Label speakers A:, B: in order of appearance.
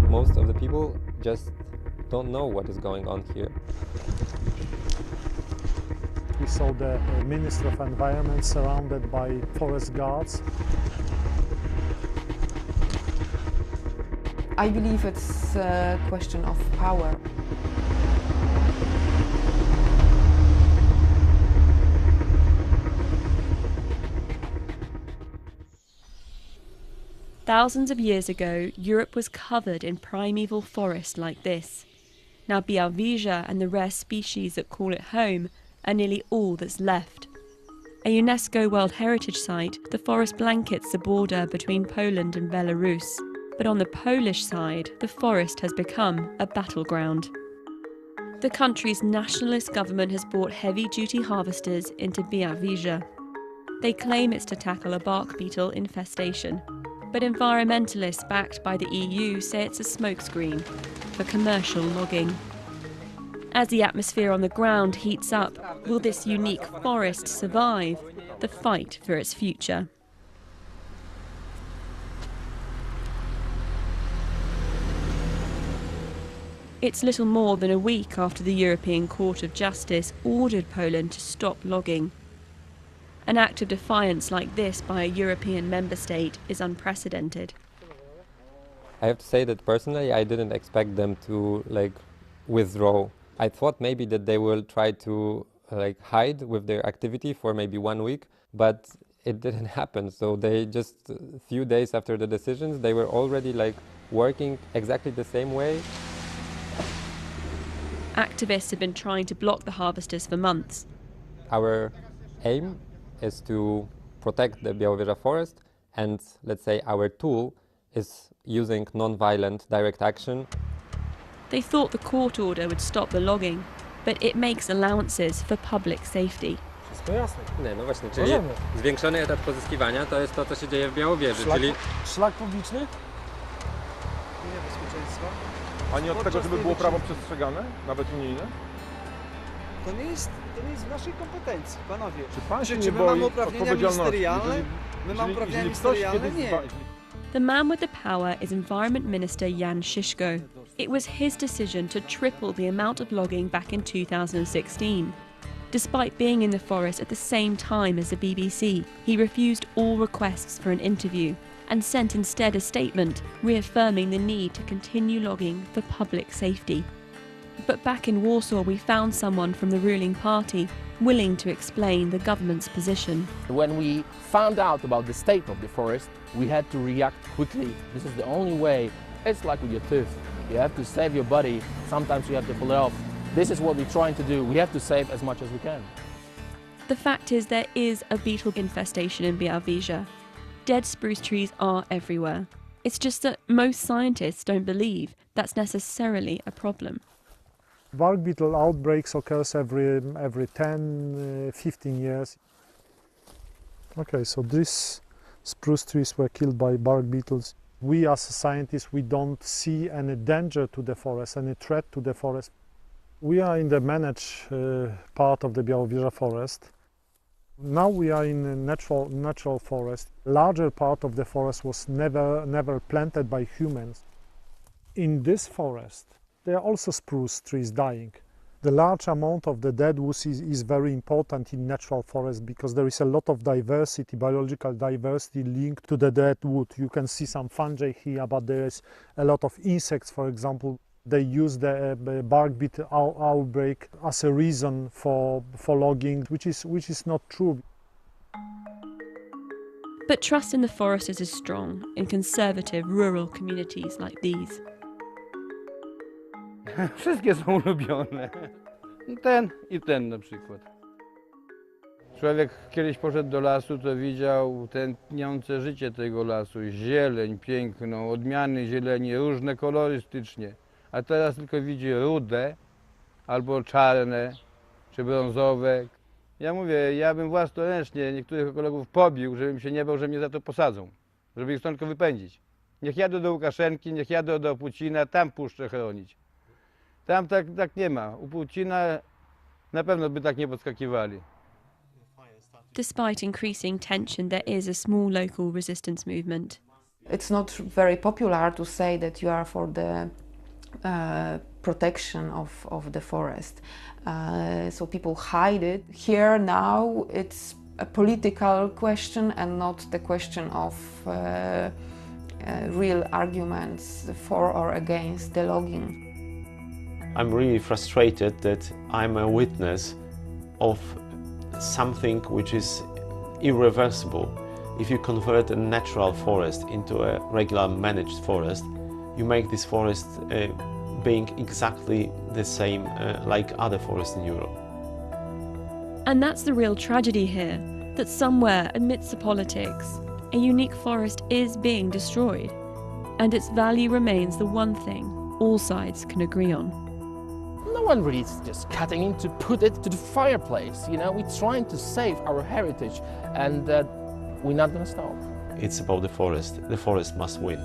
A: most of the people just don't know what is going on here.
B: We saw the Ministry of Environment surrounded by forest guards.
C: I believe it's a question of power.
D: Thousands of years ago, Europe was covered in primeval forest like this. Now Białowieża and the rare species that call it home are nearly all that's left. A UNESCO World Heritage Site, the forest blankets the border between Poland and Belarus. But on the Polish side, the forest has become a battleground. The country's nationalist government has brought heavy-duty harvesters into Białowieża. They claim it's to tackle a bark beetle infestation. But environmentalists backed by the EU say it's a smokescreen for commercial logging. As the atmosphere on the ground heats up, will this unique forest survive the fight for its future? It's little more than a week after the European Court of Justice ordered Poland to stop logging. An act of defiance like this by a European member state is unprecedented.
A: I have to say that personally I didn't expect them to withdraw. I thought maybe that they will try to hide with their activity for maybe 1 week, but it didn't happen. So they just a few days after the decisions, they were already working exactly the same way.
D: Activists have been trying to block the harvesters for months.
A: Our aim is to protect the Białowieża forest, and let's say our tool is using non-violent direct action.
D: They thought the court order would stop the logging, but it makes allowances for public safety.
E: Wszystko jasne.
F: Nie, no właśnie, czyli
E: Możemy.
F: zwiększony etat pozyskiwania to jest to, co się dzieje w Białowieży, czyli...
E: Szlak publiczny?
G: Niebezpieczeństwa.
H: A nie od tego, żeby było prawo przestrzegane, nawet unijne?
G: To nie jest w naszej kompetencji, panowie.
H: Czy pan się
G: Czy
H: nie
G: my
H: boi
G: mamy uprawnienia
H: odpowiedzialności?
G: ministerialne? My mamy uprawnienia ministerialne? Nie.
D: The man with the power is Environment Minister Jan Szyszko. It was his decision to triple the amount of logging back in 2016. Despite being in the forest at the same time as the BBC, he refused all requests for an interview and sent instead a statement reaffirming the need to continue logging for public safety. But back in Warsaw, we found someone from the ruling party willing to explain the government's position.
I: When we found out about the state of the forest, we had to react quickly. This is the only way. It's like with your tooth. You have to save your body. Sometimes you have to pull it off. This is what we're trying to do. We have to save as much as we can.
D: The fact is there is a beetle infestation in Białowieża. Dead spruce trees are everywhere. It's just that most scientists don't believe that's necessarily a problem.
B: Bark beetle outbreaks occurs every 10, 15 years. Okay, so these spruce trees were killed by bark beetles. We as scientists, we don't see any danger to the forest, any threat to the forest. We are in the managed part of the Białowieża forest. Now we are in a natural forest. Larger part of the forest was never planted by humans. In this forest, there are also spruce trees dying. The large amount of the dead wood is very important in natural forest because there is a lot of diversity, biological diversity linked to the dead wood. You can see some fungi here, but there is a lot of insects, for example. They use the bark beetle outbreak as a reason for logging, which is not true.
D: But trust in the foresters is strong in conservative rural communities like these.
J: Wszystkie są ulubione. Ten i ten na przykład. Człowiek kiedyś poszedł do lasu, to widział tętniące życie tego lasu, zieleń piękną, odmiany zieleni, różne kolorystycznie. A teraz tylko widzi rude, albo czarne, czy brązowe. Ja mówię, ja bym własnoręcznie niektórych kolegów pobił, żebym się nie bał, że mnie za to posadzą. Żeby ich stąd wypędzić. Niech jadą do Łukaszenki, niech jadą do Pucina, tam puszczę chronić. Tam tak nie ma. U Pucina na pewno by tak nie podskakiwali.
D: Despite increasing tension, there is a small local resistance movement.
C: It's not very popular to say that you are for the protection of the forest. So people hide it. Here now it's a political question and not the question of real arguments for or against the logging.
K: I'm really frustrated that I'm a witness of something which is irreversible. If you convert a natural forest into a regular managed forest, you make this forest being exactly the same like other forests in Europe.
D: And that's the real tragedy here, that somewhere amidst the politics, a unique forest is being destroyed, and its value remains the one thing all sides can agree on.
I: No one really is just cutting in to put it to the fireplace, you know, we're trying to save our heritage, and we're not going to stop.
K: It's about the forest. The forest must win.